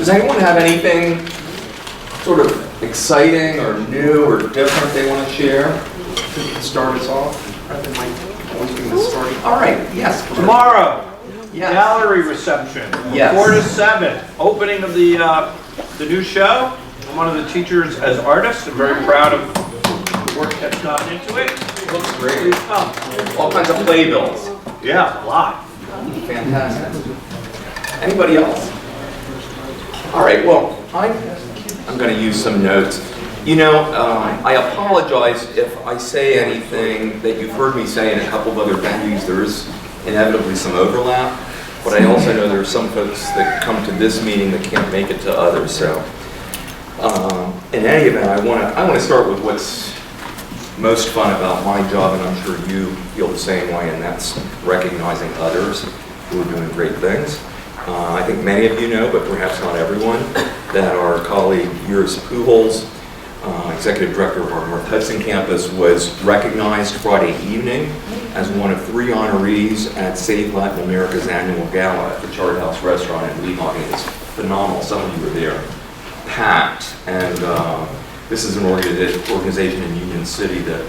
Does anyone have anything sort of exciting or new or different they want to share to start us off? All right, yes. Tomorrow, Yes. gallery reception, Yes. 4 to 7, opening of the new show. I'm one of the teachers as artists. I'm very proud of the work that's gone into it. Looks great. Please come. All kinds of playbills. Yeah, a lot. Fantastic. Anybody else? All right, well, I'm going to use some notes. You know, I apologize if I say anything that you've heard me say in a couple of other venues. There is inevitably some overlap, but I also know there are some folks that come to this meeting that can't make it to others. So, in any event, I want to start with what's most fun about my job, and I'm sure you feel the same way, and that's recognizing others who are doing great things. I think many of you know, but perhaps not everyone, that our colleague Iris Pujols, Executive Director of our North Hudson campus, was recognized Friday evening as one of 3 honorees at Save Latin America's annual gala at the Chart House Restaurant in Weehawken. It's phenomenal. Some of you were there. Packed. And this is an organization in Union City that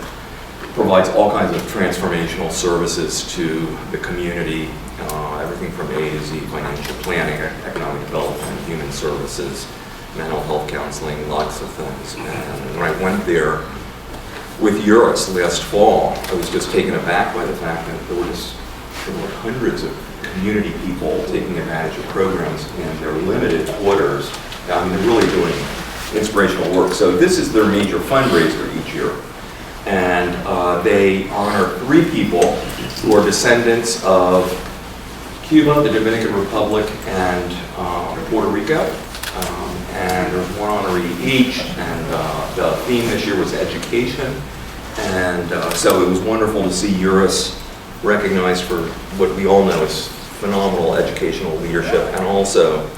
provides all kinds of transformational services to the community, everything from A to Z, financial planning, economic development, human services, mental health counseling, lots of things. And when I went there with Iris last fall, I was just taken aback by the fact that there were hundreds of community people taking advantage of programs in their limited quarters. I mean, they're really doing inspirational work. So this is their major fundraiser each year. And they honor 3 people who are descendants of Cuba, the Dominican Republic, and Puerto Rico. And there's 1 honoree each, and the theme this year was education. And so it was wonderful to see Iris recognized for what we all know is phenomenal educational leadership, and also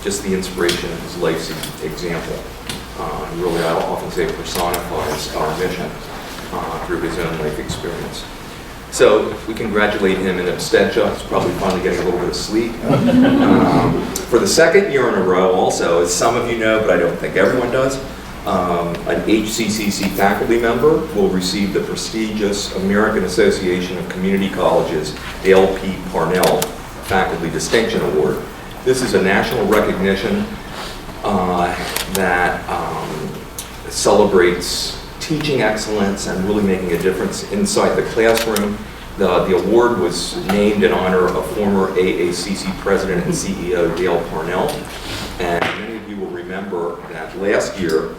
just the inspiration of his life's example. Really, I often say, personifies our mission through his own life experience. So we congratulate him in absentia. He's probably finally getting a little bit of sleep. For the 2nd year in a row also, as some of you know, but I don't think everyone does, an HCCC faculty member will receive the prestigious American Association of Community Colleges Dale P. Parnell Faculty Distinction Award. This is a national recognition that celebrates teaching excellence and really making a difference inside the classroom. The award was named in honor of former AACC President and CEO Dale Parnell. And many of you will remember that last year,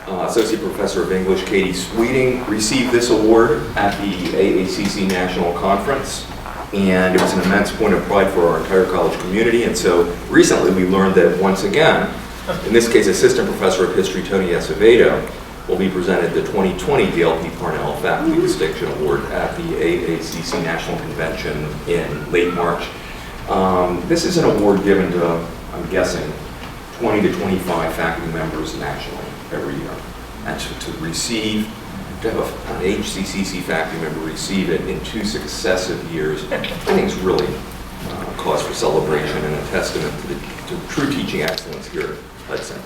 Associate Professor of English Katie Sweeting received this award at the AACC National Conference. And it was an immense point of pride for our entire college community. And so recently we learned that once again, in this case, Assistant Professor of History Tony Acevedo will be presented the 2020 Dale P. Parnell Faculty Distinction Award at the AACC National Convention in late March. This is an award given to, I'm guessing, 20 to 25 faculty members nationally every year. And to have an HCCC faculty member receive it in 2 successive years, I think is really cause for celebration and a testament to true teaching excellence here at Hudson.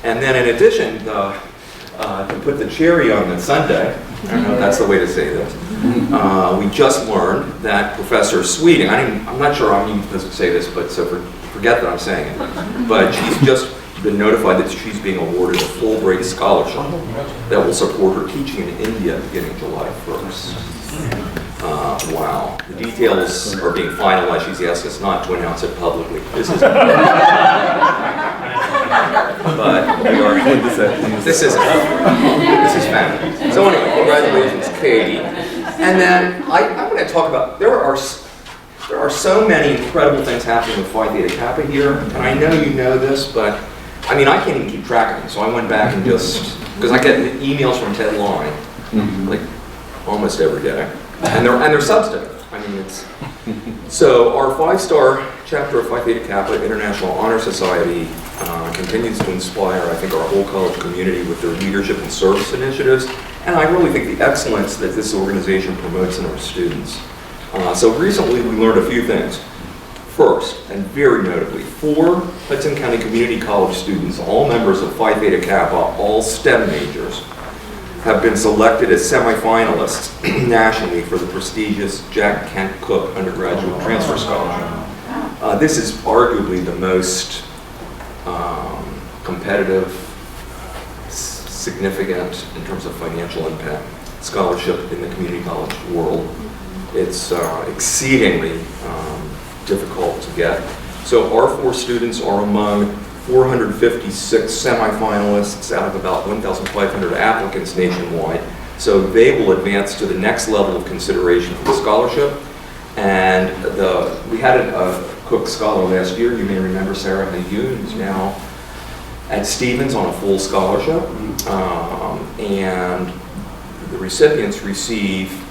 And then in addition, to put the cherry on the sundae, I don't know if that's the way to say this, we just learned that Professor Sweeting, I'm not sure I'm even supposed to say this, but so forget that I'm saying it, but she's just been notified that she's being awarded a Fulbright scholarship that will support her teaching in India beginning July 1st. Wow. The details are being finalized. She's asked us not to announce it publicly. This is but we are this is family. So anyway, congratulations, Katie. And then I want to talk about, there are so many incredible things happening with Phi Theta Kappa here, and I know you know this, but I mean, I can't even keep track of them, so I went back and just, because I get emails from Ted Line, like almost every day, and they're substantive. I mean, it's, so our 5-star chapter of Phi Theta Kappa International Honor Society continues to inspire, I think, our whole college community with their leadership and service initiatives, and I really think the excellence that this organization promotes in our students. So recently we learned a few things. First, and very notably, 4 Hudson County Community College students, all members of Phi Theta Kappa, all STEM majors, have been selected as semifinalists nationally for the prestigious Jack Kent Cook Undergraduate Transfer Scholarship. This is arguably the most competitive, significant in terms of financial impact scholarship in the community college world. It's exceedingly difficult to get. So our 4 students are among 456 semifinalists out of about 1,500 applicants nationwide. So they will advance to the next level of consideration for the scholarship. And we had a Cook Scholar last year. You may remember Sarah Hayun, who's now at Stevens on a full scholarship. And the recipients receive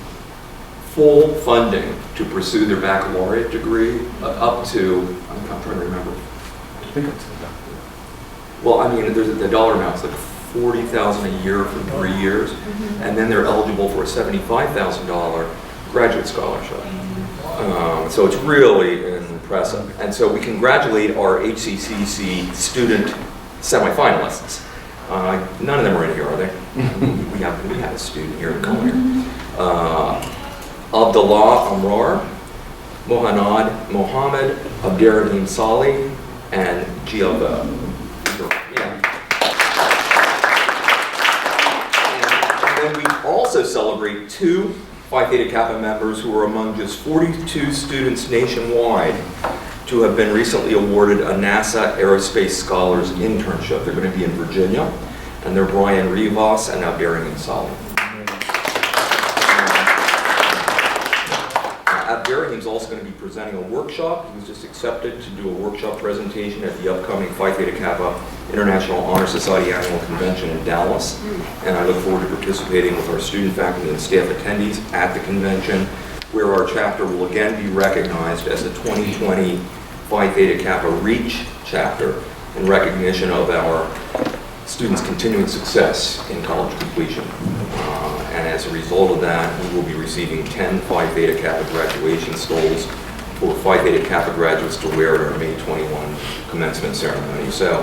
full funding to pursue their baccalaureate degree up to, I'm trying to remember. I think it's Well, I mean, there's the dollar amount's like $40,000 a year for 3 years, and then they're eligible for a $75,000 graduate scholarship. So it's really impressive. And so we congratulate our HCCC student semifinalists. None of them are in here, are they? we have a student here in Culinary. Abdullah Amrar, Mohammed Abderrahim Salih, and Giova. And then we also celebrate 2 Phi Theta Kappa members who are among just 42 students nationwide to have been recently awarded a NASA Aerospace Scholars Internship. They're going to be in Virginia, and they're Brian Rivas and Abderrahim Salih. Abderrahim's also going to be presenting a workshop. He was just accepted to do a workshop presentation at the upcoming Phi Theta Kappa International Honor Society Annual Convention in Dallas. And I look forward to participating with our student, faculty, and staff attendees at the convention, where our chapter will again be recognized as the 2020 Phi Theta Kappa REACH chapter in recognition of our students' continuing success in college completion. And as a result of that, we will be receiving 10 Phi Theta Kappa graduation stoles for Phi Theta Kappa graduates to wear at our May 21 commencement ceremony. So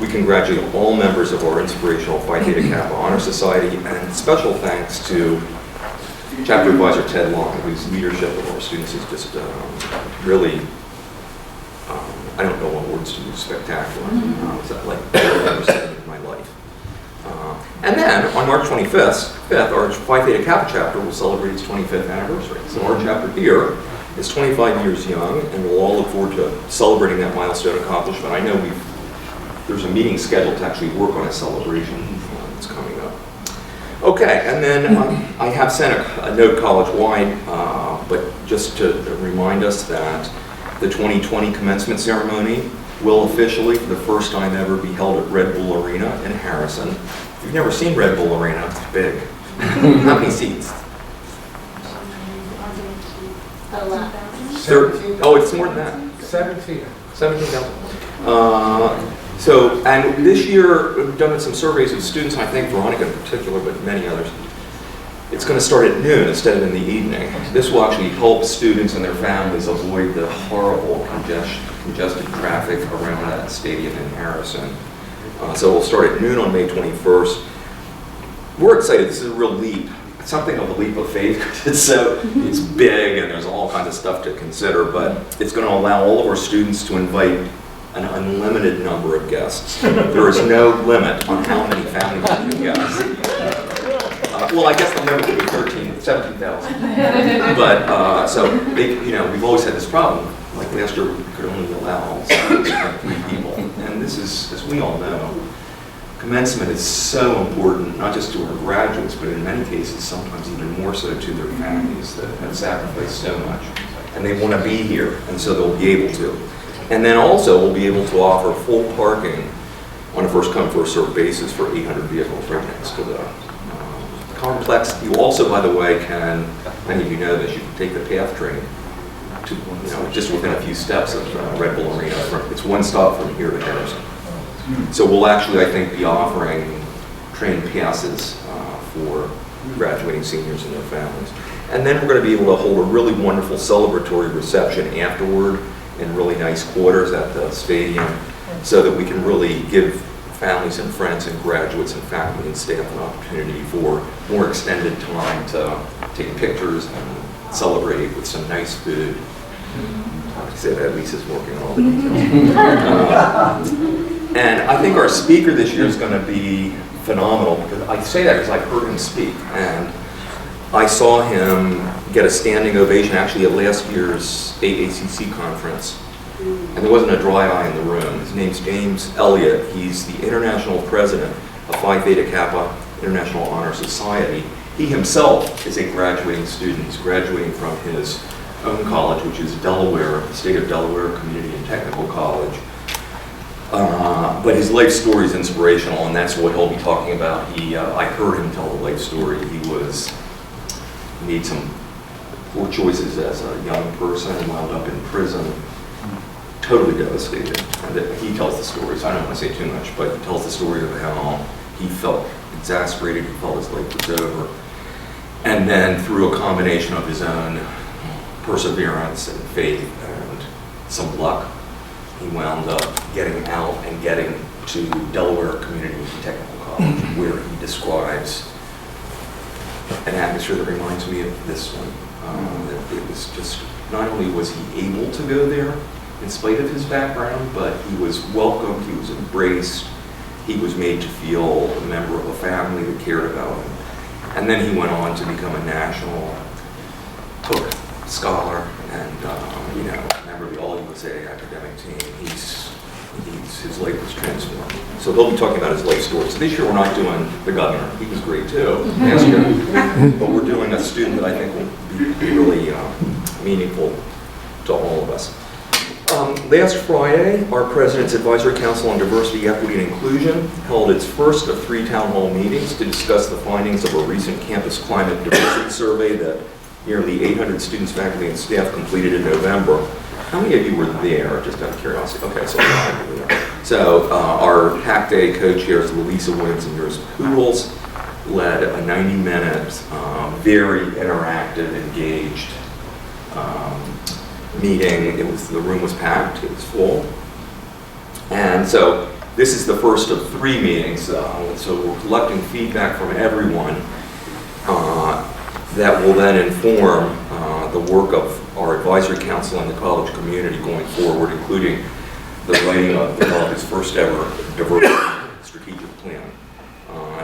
we congratulate all members of our inspirational Phi Theta Kappa Honor Society, and special thanks to Chapter Advisor Ted Long, whose leadership of our students is just really, I don't know what words to use, spectacular. It's like I've ever seen in my life. And then on March 25th, our Phi Theta Kappa chapter will celebrate its 25th anniversary. So our chapter here is 25 years young, and we'll all look forward to celebrating that milestone accomplishment. I know there's a meeting scheduled to actually work on a celebration that's coming up. Okay, and then I have sent a note college-wide, but just to remind us that the 2020 commencement ceremony will officially, for the first time ever, be held at Red Bull Arena in Harrison. If you've never seen Red Bull Arena, it's big. How many seats? A lot. Oh, it's more than that. 17. 17,000. So, and this year, we've done some surveys of students, I think Veronica in particular, but many others. It's going to start at noon instead of in the evening. This will actually help students and their families avoid the horrible congested traffic around that stadium in Harrison. So we'll start at noon on May 21st. We're excited. This is a real leap. It's something of a leap of faith because it's big and there's all kinds of stuff to consider, but it's going to allow all of our students to invite an unlimited number of guests. There is no limit on how many families you can guest. Well, I guess the limit would be 17,000. But so we've always had this problem. Like last year, we could only allow 3 people, and this is, as we all know, commencement is so important, not just to our graduates, but in many cases, sometimes even more so to their families that have sacrificed so much, and they want to be here, and so they'll be able to. And then also, we'll be able to offer full parking on a first-come, first-served basis for 800 vehicles right next to the complex. You also, by the way, can, many of you know this, you can take the PATH train to, just within a few steps of Red Bull Arena. It's one stop from here to Harrison. So we'll actually, I think, be offering train passes for graduating seniors and their families. And then we're going to be able to hold a really wonderful celebratory reception afterward in really nice quarters at the stadium so that we can really give families and friends and graduates and faculty and staff an opportunity for more extended time to take pictures and celebrate with some nice food. I say that Lisa's working on all the details. And I think our speaker this year is going to be phenomenal, because I say that because I heard him speak, and I saw him get a standing ovation actually at last year's AACC conference, and there wasn't a dry eye in the room. His name's James Elliott. He's the international president of Phi Theta Kappa International Honor Society. He himself is a graduating student. He's graduating from his own college, which is Delaware, the state of Delaware Community and Technical College. But his life story is inspirational, and that's what he'll be talking about. I heard him tell the life story. He made some poor choices as a young person and wound up in prison, totally devastated. And he tells the story, so I don't want to say too much, but he tells the story of how he felt exasperated, he felt his life was over. And then through a combination of his own perseverance and faith and some luck, he wound up getting out and getting to Delaware Community and Technical College, where he describes an atmosphere that reminds me of this one. That it was just, not only was he able to go there in spite of his background, but he was welcomed, he was embraced, he was made to feel a member of a family that cared about him. And then he went on to become a national Cook scholar and member of the All-USA academic team. His life was transformed. So he'll be talking about his life story. So this year we're not doing the governor. He was great too last year. But we're doing a student that I think will be really meaningful to all of us. Last Friday, our President's Advisory Council on Diversity, Equity, and Inclusion held its first of 3 town hall meetings to discuss the findings of a recent campus climate diversity survey that nearly 800 students, faculty, and staff completed in November. How many of you were there, just out of curiosity? Okay, so 5 were there. So our Hack Day co-chairs, Louisa Williams and yours Poodles, led a 90-minute, very interactive, engaged meeting. The room was packed, it was full. And so this is the first of 3 meetings. So we're collecting feedback from everyone that will then inform the work of our advisory council and the college community going forward, including the writing of the college's first ever diversity strategic plan.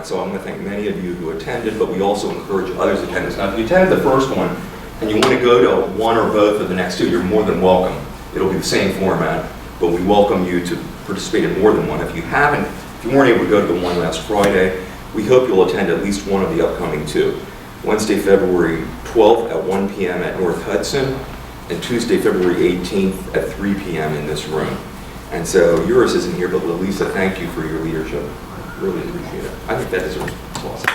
So I'm going to thank many of you who attended, but we also encourage others to attend. Now, if you attended the first one and you want to go to one or both of the next 2, you're more than welcome. It'll be the same format, but we welcome you to participate in more than one. If you weren't able to go to the one last Friday, we hope you'll attend at least one of the upcoming 2. Wednesday, February 12th at 1 p.m. at North Hudson, and Tuesday, February 18th at 3 p.m. in this room. And so yours isn't here, but Lisa, thank you for your leadership. Really appreciate it. I think that is awesome.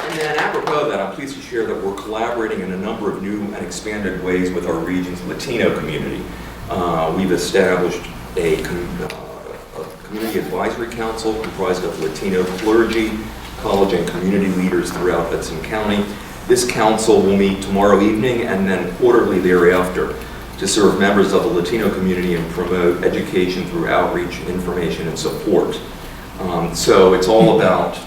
And then apropos of that, I'm pleased to share that we're collaborating in a number of new and expanded ways with our region's Latino community. We've established a community advisory council comprised of Latino clergy, college, and community leaders throughout Hudson County. This council will meet tomorrow evening and then quarterly thereafter to serve members of the Latino community and promote education through outreach, information, and support. So it's all about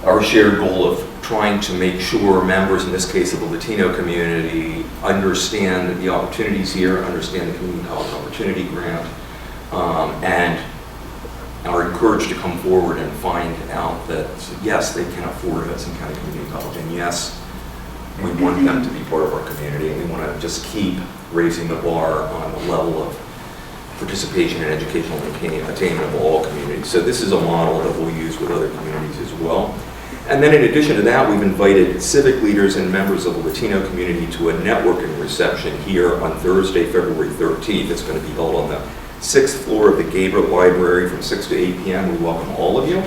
our shared goal of trying to make sure members, in this case of the Latino community, understand the opportunities here, understand the Community College Opportunity Grant, and are encouraged to come forward and find out that, yes, they can afford Hudson County Community College, and yes, we want them to be part of our community, and we want to just keep raising the bar on the level of participation and educational attainment of all communities. So this is a model that we'll use with other communities as well. And then in addition to that, we've invited civic leaders and members of the Latino community to a networking reception here on Thursday, February 13th. It's going to be held on the 6th floor of the Gabriel Library from 6 to 8 p.m. We welcome all of you.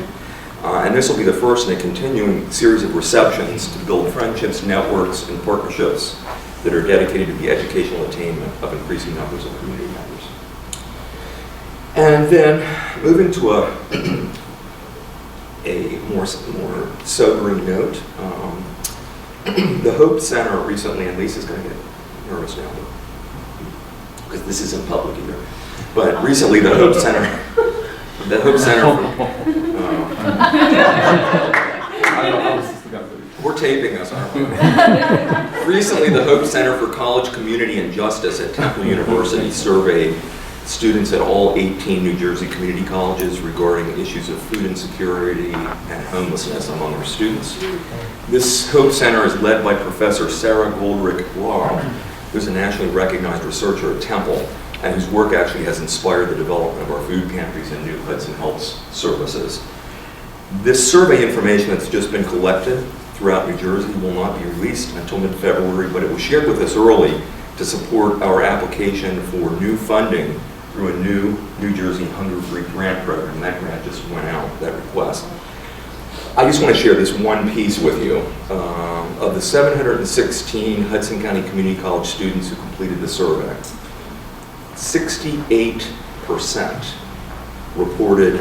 And this will be the first in a continuing series of receptions to build friendships, networks, and partnerships that are dedicated to the educational attainment of increasing numbers of community members. And then moving to a more sobering note, the Hope Center recently, and Lisa's going to get nervous now, because this isn't public either. But recently, the Hope Center we're taping this, aren't we? Recently, the Hope Center for College Community and Justice at Temple University surveyed students at all 18 New Jersey community colleges regarding issues of food insecurity and homelessness among their students. This Hope Center is led by Professor Sarah Goldrick-Law, who's a nationally recognized researcher at Temple, and whose work actually has inspired the development of our food pantries and new Hudson Helps services. This survey information that's just been collected throughout New Jersey will not be released until mid-February, but it was shared with us early to support our application for new funding through a new New Jersey Hunger-Free grant program. That grant just went out, that request. I just want to share this one piece with you. Of the 716 Hudson County Community College students who completed the survey, 68% reported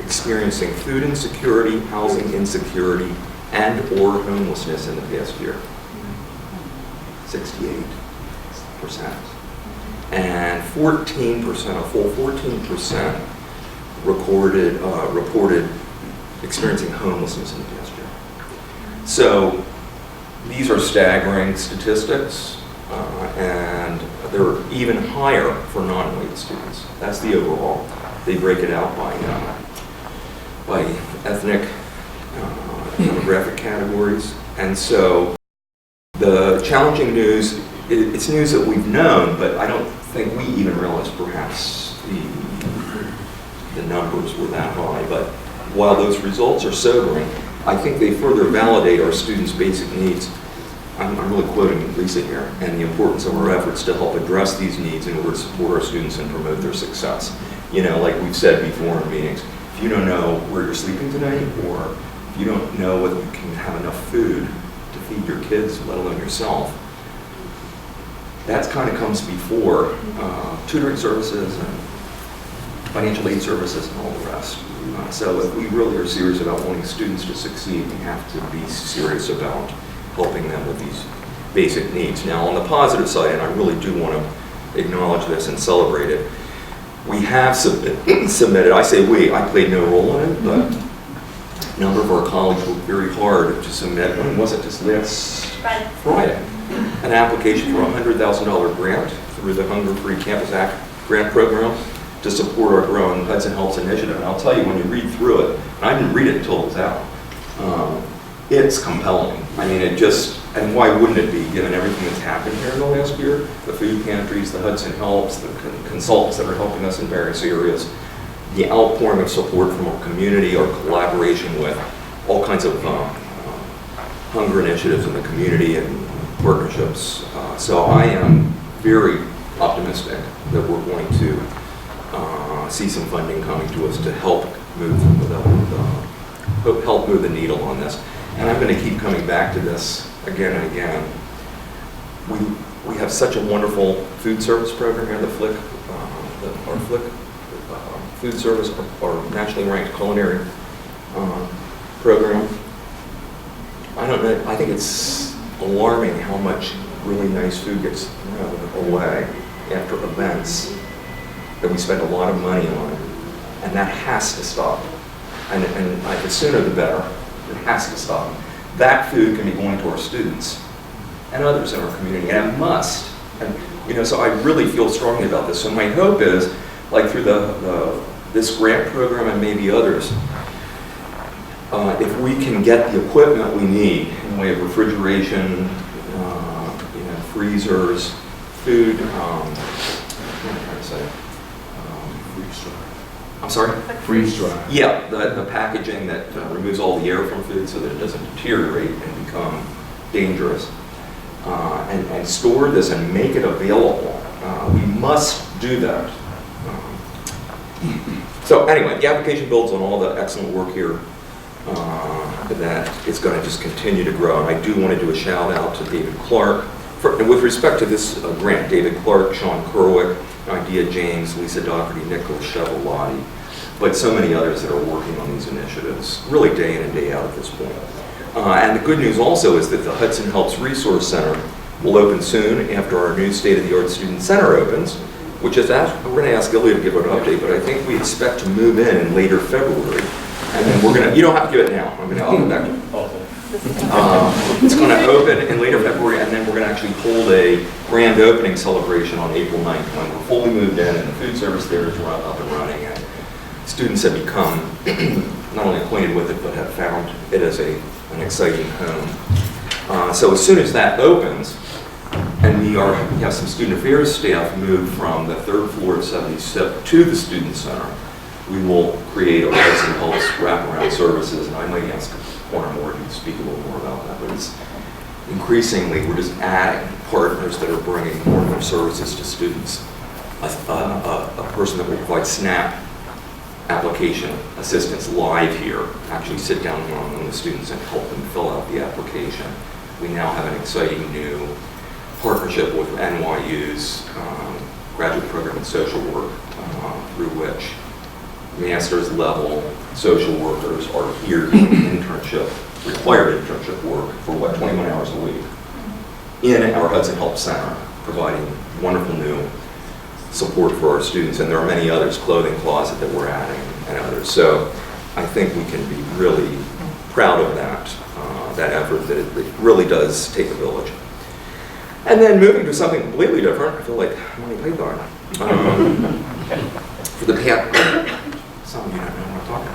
experiencing food insecurity, housing insecurity, and or homelessness in the past year. 68%. And 14%, a full 14% reported experiencing homelessness in the past year. So these are staggering statistics, and they're even higher for non-white students. That's the overall. They break it out by ethnic, demographic categories. And so the challenging news, it's news that we've known, but I don't think we even realized perhaps the numbers were that high. But while those results are sobering, I think they further validate our students' basic needs. I'm really quoting Lisa here, and the importance of our efforts to help address these needs in order to support our students and promote their success. You know, like we've said before in meetings, if you don't know where you're sleeping tonight, or if you don't know whether you can have enough food to feed your kids, let alone yourself, that kind of comes before tutoring services and financial aid services and all the rest. So if we really are serious about wanting students to succeed, we have to be serious about helping them with these basic needs. Now, on the positive side, and I really do want to acknowledge this and celebrate it, we have submitted, I say we, I played no role in it, but a number of our colleagues worked very hard to submit, when was it, just last Friday, an application for a $100,000 grant through the Hunger-Free Campus Act grant program to support our growing Hudson Helps initiative. And I'll tell you, when you read through it, and I didn't read it until it was out, it's compelling. I mean, it just, and why wouldn't it be, given everything that's happened here in the last year? The food pantries, the Hudson Helps, the consultants that are helping us in various areas, the outpouring of support from our community, our collaboration with all kinds of hunger initiatives in the community and partnerships. So I am very optimistic that we're going to see some funding coming to us to help move the needle on this. And I'm going to keep coming back to this again and again. We have such a wonderful food service program here, the FLIC, our FLIC food service, our nationally ranked culinary program. I don't know, I think it's alarming how much really nice food gets thrown away after events that we spend a lot of money on, and that has to stop. And the sooner the better. It has to stop. That food can be going to our students and others in our community, and it must. And so I really feel strongly about this. So my hope is, like through this grant program and maybe others, if we can get the equipment we need in the way of refrigeration, freezers, food. What am I trying to say? I'm sorry? Freeze dry. Yeah, the packaging that removes all the air from food so that it doesn't deteriorate and become dangerous. And store this and make it available. We must do that. So anyway, the application builds on all the excellent work here that it's going to just continue to grow. And I do want to do a shout out to David Clark. With respect to this grant, David Clark, Sean Kerwick, Idea James, Lisa Doherty, Nicholas Chevalotti, but so many others that are working on these initiatives, really day in and day out at this point. And the good news also is that the Hudson Helps Resource Center will open soon after our new state-of-the-art student center opens, which is, we're going to ask Ilya to give an update, but I think we expect to move in later February. And then we're going to, you don't have to give it now, I'm going to, I'll get back to it. It's going to open in later February, and then we're going to actually hold a grand opening celebration on April 9th when we're fully moved in and the food service there is up and running. And students have become not only acquainted with it, but have found it as an exciting home. So as soon as that opens, and we have some student affairs staff moved from the third floor of 76 to the student center, we will create a Hudson Pulse wraparound services, and I might ask Warren Moore to speak a little more about that, but it's increasingly, we're just adding partners that are bringing more and more services to students. A person that will provide SNAP application assistance live here, actually sit down with the students and help them fill out the application. We now have an exciting new partnership with NYU's graduate program in social work, through which master's level social workers are here doing internship, required internship work for 21 hours a week in our Hudson Help Center, providing wonderful new support for our students. And there are many others, clothing closet that we're adding and others. So I think we can be really proud of that, that effort, that it really does take a village. And then moving to something completely different, I feel like Monty Python. For the past, some of you don't know what I'm talking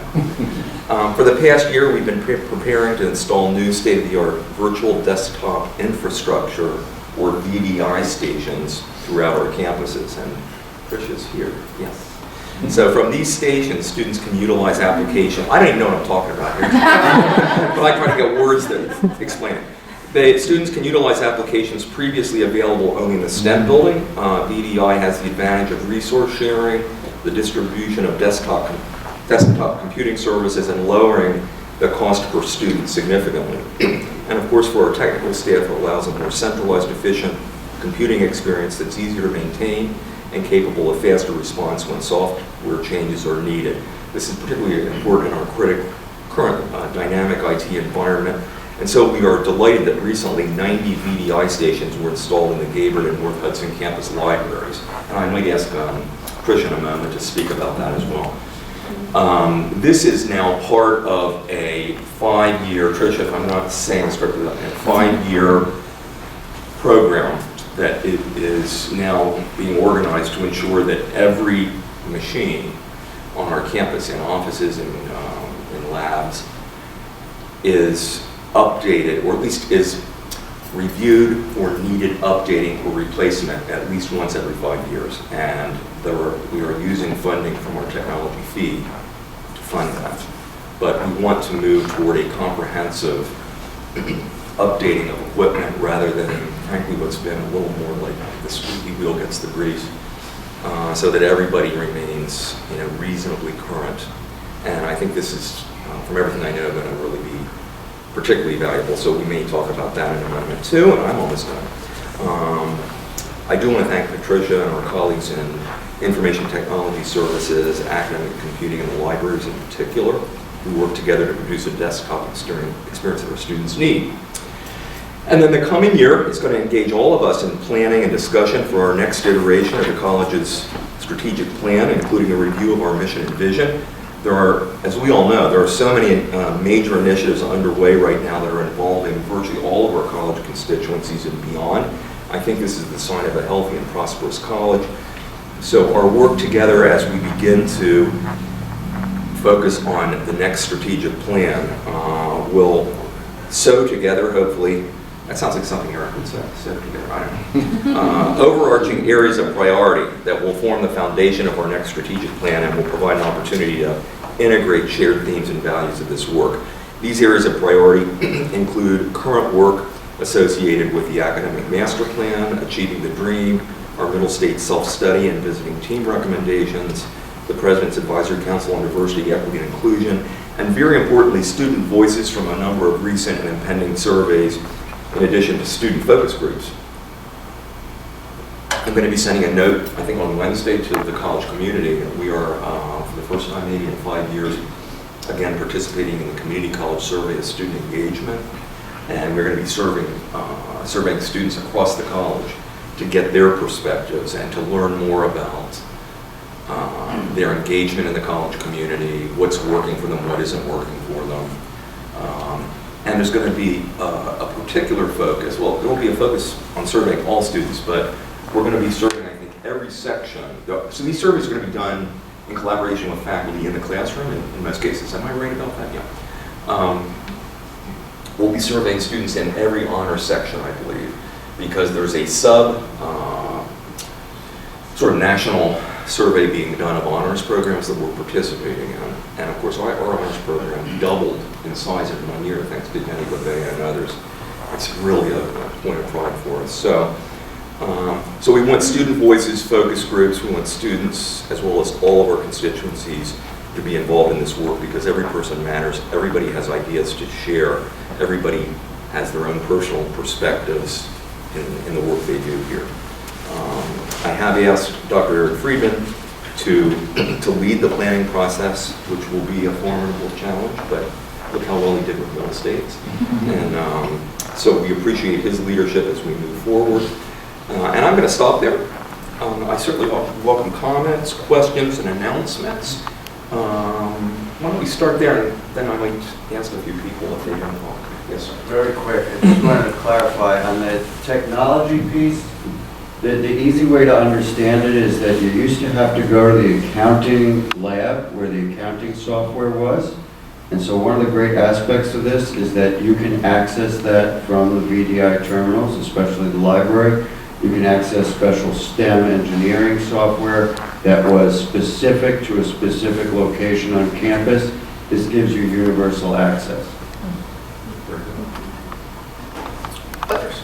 about. For the past year, we've been preparing to install new state-of-the-art virtual desktop infrastructure, or VDI stations, throughout our campuses. And Trish is here, yes. So from these stations, students can utilize application. I don't even know what I'm talking about here, but I try to get words that explain it. Students can utilize applications previously available only in the STEM building. VDI has the advantage of resource sharing, the distribution of desktop computing services, and lowering the cost per student significantly. And of course, for our technical staff, it allows a more centralized, efficient computing experience that's easier to maintain and capable of faster response when software changes are needed. This is particularly important in our current dynamic IT environment. And so we are delighted that recently 90 VDI stations were installed in the Gaybert and North Hudson campus libraries. And I might ask Trish in a moment to speak about that as well. This is now part of a 5-year, Trish, if I'm not saying this correctly, a 5-year program that it is now being organized to ensure that every machine on our campus, in offices and in labs, is updated, or at least is reviewed for needed updating or replacement at least once every 5 years. And we are using funding from our technology fee to fund that. But we want to move toward a comprehensive updating of equipment rather than, frankly, what's been a little more like the squeaky wheel gets the grease, so that everybody remains, reasonably current. And I think this is, from everything I know, going to really be particularly valuable. So we may talk about that in a moment too, and I'm almost done. I do want to thank Patricia and our colleagues in Information Technology Services, Academic Computing, and the libraries in particular, who work together to produce a desktop experience that our students need. And then the coming year is going to engage all of us in planning and discussion for our next iteration of the college's strategic plan, including a review of our mission and vision. There are, as we all know, there are so many major initiatives underway right now that are involving virtually all of our college constituencies and beyond. I think this is the sign of a healthy and prosperous college. So our work together as we begin to focus on the next strategic plan will sew together, hopefully, that sounds like something Eric would say, sew together, I don't know, overarching areas of priority that will form the foundation of our next strategic plan and will provide an opportunity to integrate shared themes and values of this work. These areas of priority include current work associated with the academic master plan, achieving the dream, our middle state self-study and visiting team recommendations, the President's Advisory Council on Diversity, Equity, and Inclusion, and very importantly, student voices from a number of recent and impending surveys, in addition to student focus groups. I'm going to be sending a note, I think on Wednesday, to the college community. We are, for the first time maybe in 5 years, again participating in the Community College Survey of Student Engagement. And we're going to be serving surveying students across the college to get their perspectives and to learn more about their engagement in the college community, what's working for them, what isn't working for them. And there's going to be a particular focus, well, there will be a focus on surveying all students, but we're going to be surveying, I think, every section. So these surveys are going to be done in collaboration with faculty in the classroom in most cases. Am I right about that? Yeah. We'll be surveying students in every honor section, I believe, because there's a sort of national survey being done of honors programs that we're participating in. And of course, our honors program doubled in size in 1 year, thanks to Jenny Bavea and others. It's really a point of pride for us. So we want student voices, focus groups, we want students, as well as all of our constituencies, to be involved in this work because every person matters. Everybody has ideas to share. Everybody has their own personal perspectives in the work they do here. I have asked Dr. Eric Friedman to lead the planning process, which will be a formidable challenge, but look how well he did with real estate. And so we appreciate his leadership as we move forward. And I'm going to stop there. I certainly welcome comments, questions, and announcements. Why don't we start there, and then I might ask a few people if they don't talk. Yes, sir. Very quick, I just wanted to clarify on the technology piece. The easy way to understand it is that you used to have to go to the accounting lab where the accounting software was. And so one of the great aspects of this is that you can access that from the VDI terminals, especially the library. You can access special STEM engineering software that was specific to a specific location on campus. This gives you universal access. Others?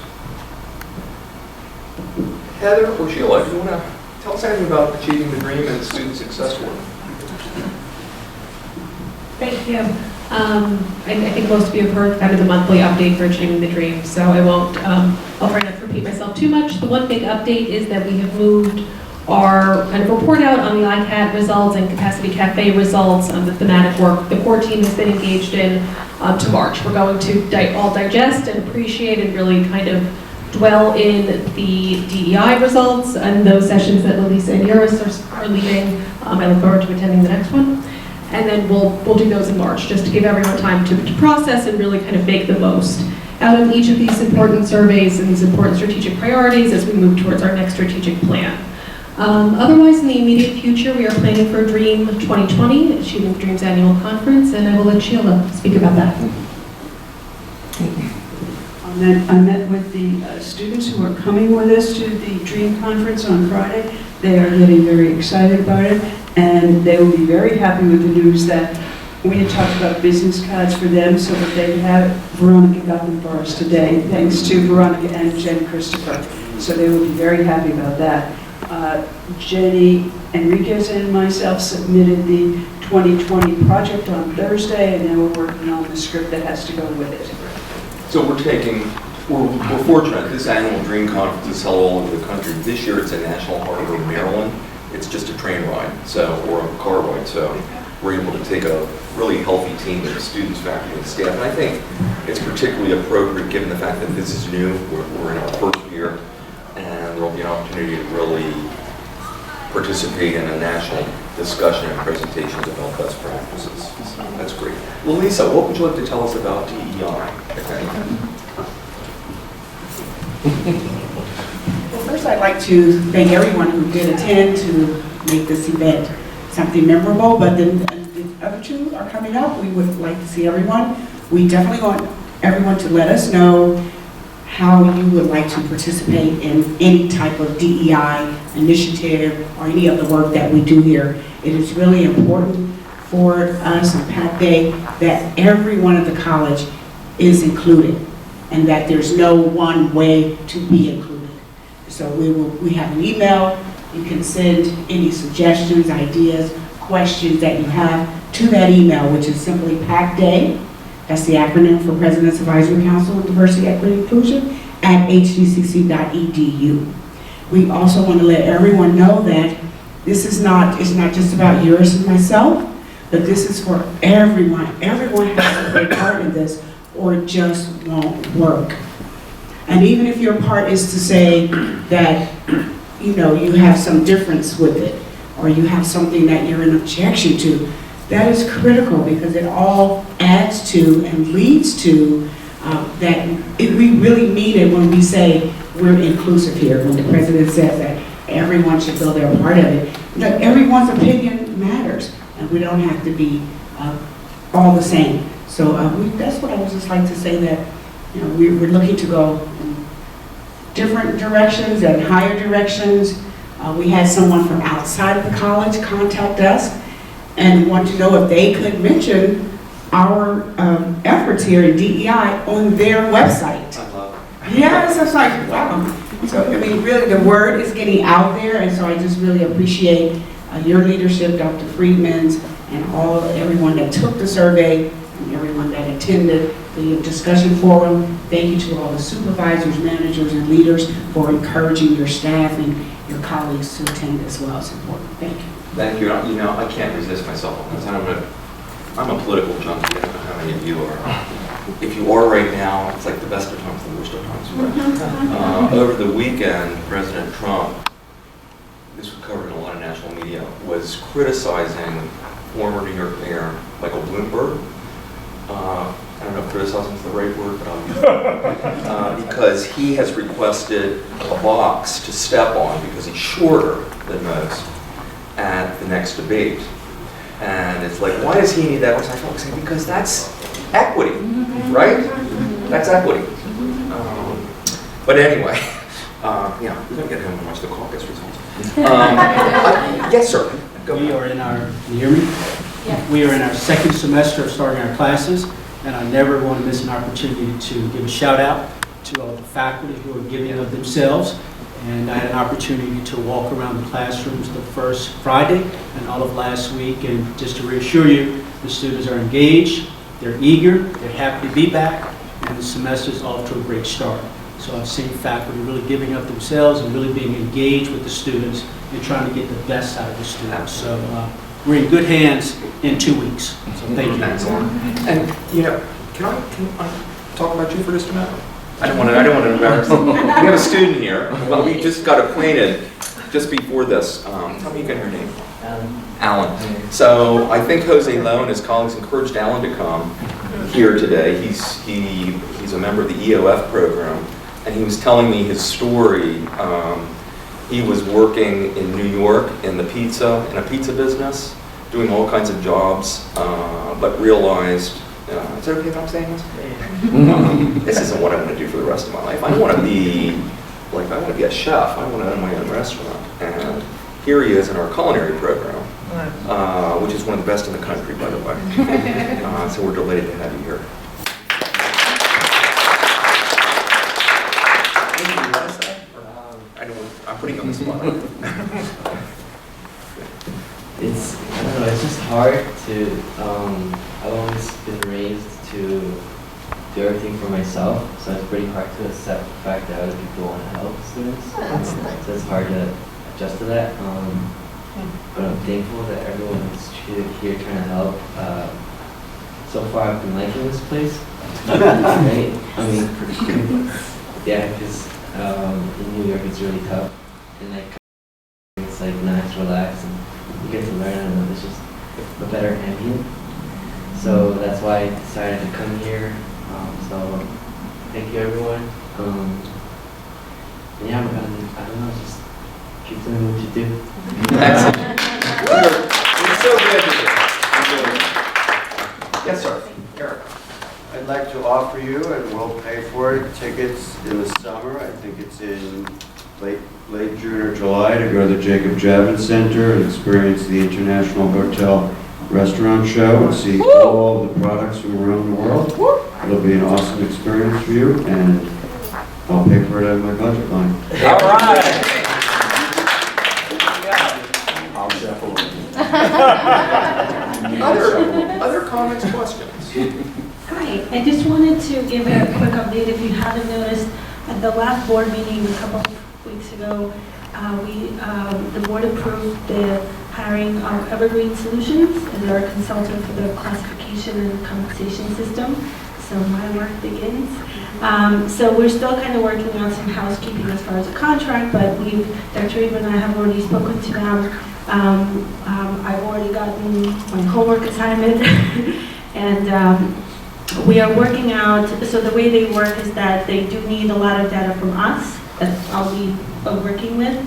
Heather or Sheila, do you want to tell us anything about achieving the dream and student success work? Thank you. I think most of you have heard kind of the monthly update for Achieving the Dream, so I won't, I'll try not to repeat myself too much. The one big update is that we have moved our kind of report out on the ICAT results and Capacity Cafe results on the thematic work the core team has been engaged in to March. We're going to all digest and appreciate and really kind of dwell in the DEI results and those sessions that Lalisa and Yuris are leading. I look forward to attending the next one. And then we'll do those in March, just to give everyone time to process and really kind of make the most out of each of these important surveys and these important strategic priorities as we move towards our next strategic plan. Otherwise, in the immediate future, we are planning for Dream 2020, Achieving Dreams Annual Conference, and I will let Sheila speak about that. I met with the students who are coming with us to the Dream Conference on Friday. They are getting very excited about it, and they will be very happy with the news that we had talked about business cards for them so that they can have it. Veronica got them for us today, thanks to Veronica and Jen Christopher. So they will be very happy about that. Jenny Enriquez and myself submitted the 2020 project on Thursday, and now we're working on the script that has to go with it. So we're fortunate. This annual Dream Conference is held all over the country. This year it's in National Harbor, Maryland. It's just a train ride, or a car ride. So we're able to take a really healthy team of students, faculty, and staff. And I think it's particularly appropriate given the fact that this is new. We're in our first year, and there will be an opportunity to really participate in a national discussion and presentations about best practices. So that's great. Well, Lisa, what would you like to tell us about DEI, if anything? Well, first I'd like to thank everyone who did attend to make this event something memorable, but then the other two are coming up. We would like to see everyone. We definitely want everyone to let us know how you would like to participate in any type of DEI initiative or any of the work that we do here. It is really important for us on PAC Day that everyone at the college is included and that there's no one way to be included. So we have an email. You can send any suggestions, ideas, questions that you have to that email, which is simply PACDAY, that's the acronym for President's Advisory Council on Diversity, Equity, and Inclusion, at hdcc.edu. We also want to let everyone know that this is it's not just about yours and myself, but this is for everyone. Everyone has to play part in this or it just won't work. And even if your part is to say that, you know, you have some difference with it, or you have something that you're in objection to, that is critical because it all adds to and leads to that we really mean it when we say we're inclusive here, when the president says that everyone should feel they're a part of it. That everyone's opinion matters, and we don't have to be all the same. So that's what I would just like to say, that you know, we're looking to go in different directions and higher directions. We had someone from outside of the college contact us and want to know if they could mention our efforts here in DEI on their website. I love it. Yes, I was like, wow. So, I mean, really, the word is getting out there, and so I just really appreciate your leadership, Dr. Friedman's, and everyone that took the survey, and everyone that attended the discussion forum. Thank you to all the supervisors, managers, and leaders for encouraging your staff and your colleagues to attend as well. It's important. Thank you. Thank you. You know, I can't resist myself because I'm a political junkie. I don't know how many of you are. If you are right now, it's like the best of times, the worst of times. Right? Over the weekend, President Trump, this was covered in a lot of national media, was criticizing former New York Mayor Michael Bloomberg. I don't know if criticizing is the right word, but I'll use it. Because he has requested a box to step on because he's shorter than most at the next debate. And it's like, why does he need that? I was saying, because that's equity, right? That's equity. But anyway, yeah, we're going to get home and watch the caucus results. Yes, sir. We are in our, can you hear me? Yeah. We are in our second semester of starting our classes, and I never want to miss an opportunity to give a shout out to all the faculty who are giving of themselves. And I had an opportunity to walk around the classrooms the first Friday and all of last week, and just to reassure you, the students are engaged, they're eager, they're happy to be back, and the semester is off to a great start. So I've seen faculty really giving up themselves and really being engaged with the students and trying to get the best out of the students. So we're in good hands in 2 weeks. So thank you. Excellent. And, you know, can I talk about you for just a minute? I don't want to embarrass you. We have a student here. Well, we just got acquainted just before this. Tell me again your name. Alan. So I think Jose Lowe and his colleagues encouraged Alan to come here today. He's a member of the EOF program, and he was telling me his story. He was working in New York in a pizza business, doing all kinds of jobs, but realized, is it okay if I'm saying this? This isn't what I want to do for the rest of my life. I want to be a chef. I want to own my own restaurant. And here he is in our culinary program, which is one of the best in the country, by the way. So we're delighted to have you here. I'm putting you on the spot. I don't know, it's just hard to, I've always been raised to do everything for myself, so it's pretty hard to accept the fact that other people want to help students. So it's hard to adjust to that. But I'm thankful that everyone is here trying to help. So far I've been liking this place. Right? I mean, yeah, because in New York it's really tough. And like, it's like nice, relaxed, and you get to learn, and it's just a better ambient. So that's why I decided to come here. So thank you, everyone. Yeah, I don't know, just keep doing what you do. Excellent. We're so good to you. Yes, sir. Eric. I'd like to offer you, and we'll pay for it, tickets in the summer. I think it's in late June or July, to go to the Jacob Javits Center and experience the International Hotel Restaurant Show and see all the products from around the world. It'll be an awesome experience for you, and I'll pay for it out of my budget line. All right. Other comments, questions? Hi, I just wanted to give a quick update. If you haven't noticed, at the last board meeting a couple of weeks ago, the board approved the hiring of Evergreen Solutions as our consultant for the classification and compensation system. So my work begins. So we're still kind of working on some housekeeping as far as a contract, but Dr. Eva and I have already spoken to them. I've already gotten my homework assignment, and we are working out. So the way they work is that they do need a lot of data from us that I'll be working with,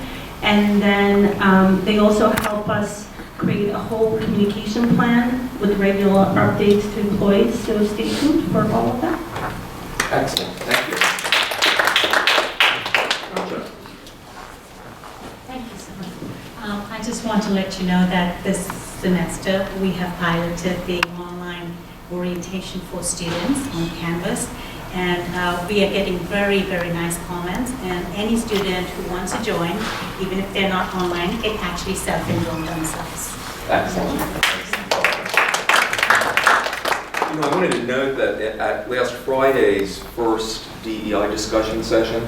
and then they also help us create a whole communication plan with regular updates to employees. So stay tuned for all of that. Excellent, thank you. Gotcha. Thank you so much. I just want to let you know that this semester we have piloted the online orientation for students on Canvas, and we are getting very, very nice comments, and any student who wants to join, even if they're not online, can actually self-enroll themselves. Excellent. You know, I wanted to note that at last Friday's first DEI discussion session,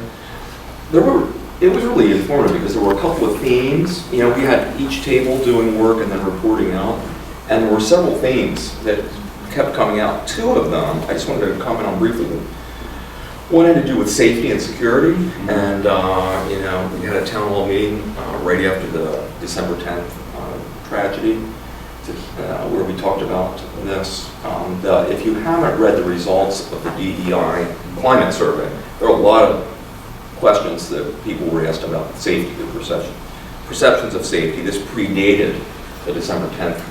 it was really informative because there were a couple of themes. You know, we had each table doing work and then reporting out, and there were several themes that kept coming out. Two of them, I just wanted to comment on briefly. One had to do with safety and security, and you know, we had a town hall meeting right after the December 10th tragedy, where we talked about this. If you haven't read the results of the DEI climate survey, there are a lot of questions that people were asked about safety, the perceptions of safety. This predated the December 10th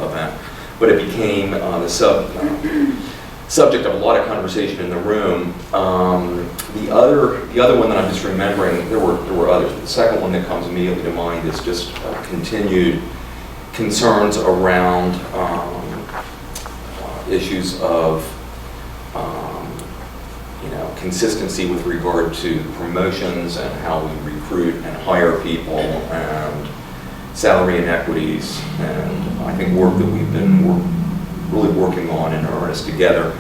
event, but it became the subject of a lot of conversation in the room. The other one that I'm just remembering, there were others. The second one that comes immediately to mind is just continued concerns around issues of you know, consistency with regard to promotions and how we recruit and hire people, and salary inequities, and I think work that we've been really working on in earnest together.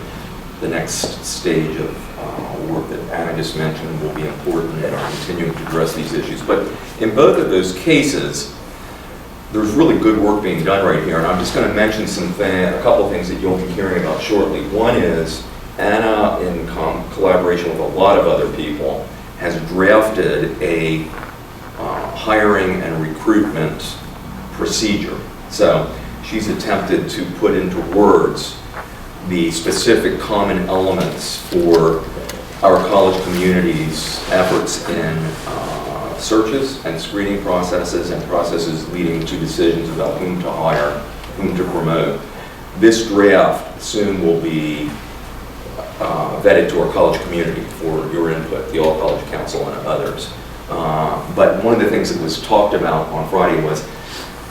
The next stage of work that Anna just mentioned will be important in continuing to address these issues. But in both of those cases, there's really good work being done right here, and I'm just going to mention a couple of things that you'll be hearing about shortly. One is Anna, in collaboration with a lot of other people, has drafted a hiring and recruitment procedure. So she's attempted to put into words the specific common elements for our college community's efforts in searches and screening processes and processes leading to decisions about whom to hire, whom to promote. This draft soon will be vetted to our college community for your input, the All College Council and others. But one of the things that was talked about on Friday was,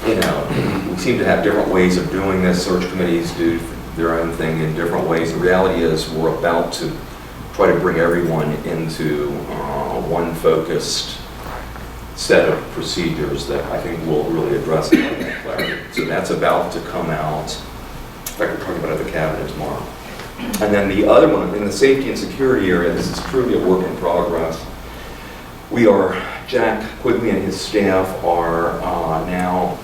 you know, we seem to have different ways of doing this. Search committees do their own thing in different ways. The reality is we're about to try to bring everyone into one focused set of procedures that I think will really address that clarity. So that's about to come out. In fact, we're talking about it at the cabinet tomorrow. And then the other one, in the safety and security area, this is truly a work in progress. Jack Quigley and his staff are now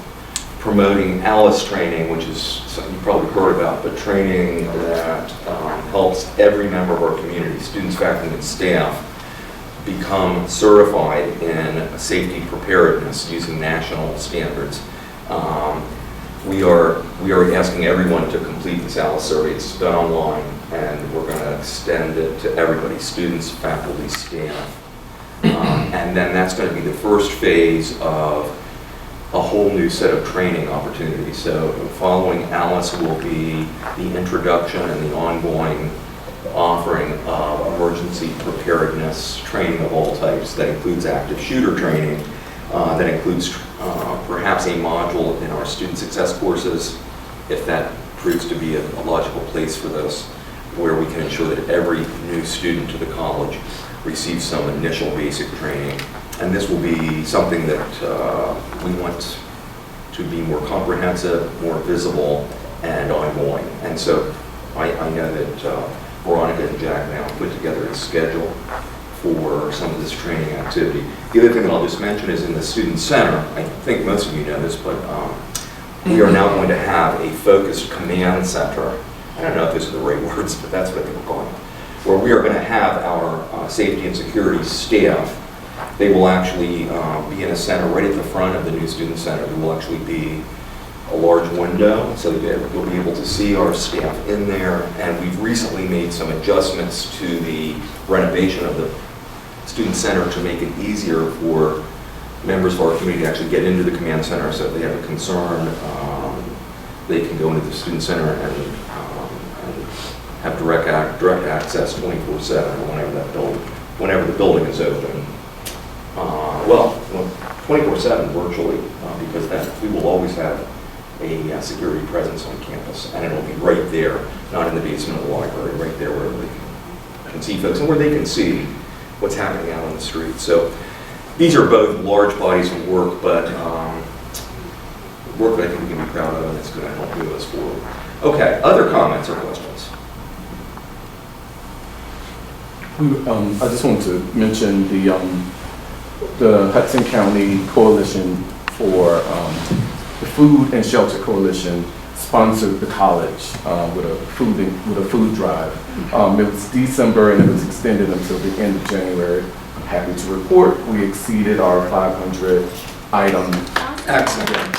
promoting ALICE training, which is something you probably heard about, but training that helps every member of our community, students, faculty, and staff, become certified in safety preparedness using national standards. We are asking everyone to complete this ALICE survey. It's done online, and we're going to extend it to everybody, students, faculty, staff. And then that's going to be the first phase of a whole new set of training opportunities. So following ALICE will be the introduction and the ongoing offering of emergency preparedness training of all types. That includes active shooter training, that includes perhaps a module in our student success courses, if that proves to be a logical place for this, where we can ensure that every new student to the college receives some initial basic training. And this will be something that we want to be more comprehensive, more visible, and ongoing. And so I know that Veronica and Jack now put together a schedule for some of this training activity. The other thing that I'll just mention is in the Student Center. I think most of you know this, but we are now going to have a focused command center. I don't know if those are the right words, but that's what I think we're calling it. where we are going to have our safety and security staff. They will actually be in a center right at the front of the new student center. There will actually be a large window, so that you'll be able to see our staff in there. And we've recently made some adjustments to the renovation of the student center to make it easier for members of our community to actually get into the command center. So if they have a concern, they can go into the student center and have direct access 24/7 whenever the building is open. Well, 24/7 virtually, because we will always have a security presence on campus, and it'll be right there, not in the basement of the library, right there where they can see folks and where they can see what's happening out on the street. So these are both large bodies of work, but work that I think we can be proud of, and it's going to help move us forward. Okay, other comments or questions? I just want to mention the Hudson County Coalition for the Food and Shelter Coalition sponsored the college with a food drive. It was December and it was extended until the end of January. I'm happy to report we exceeded our 500 item. Excellent.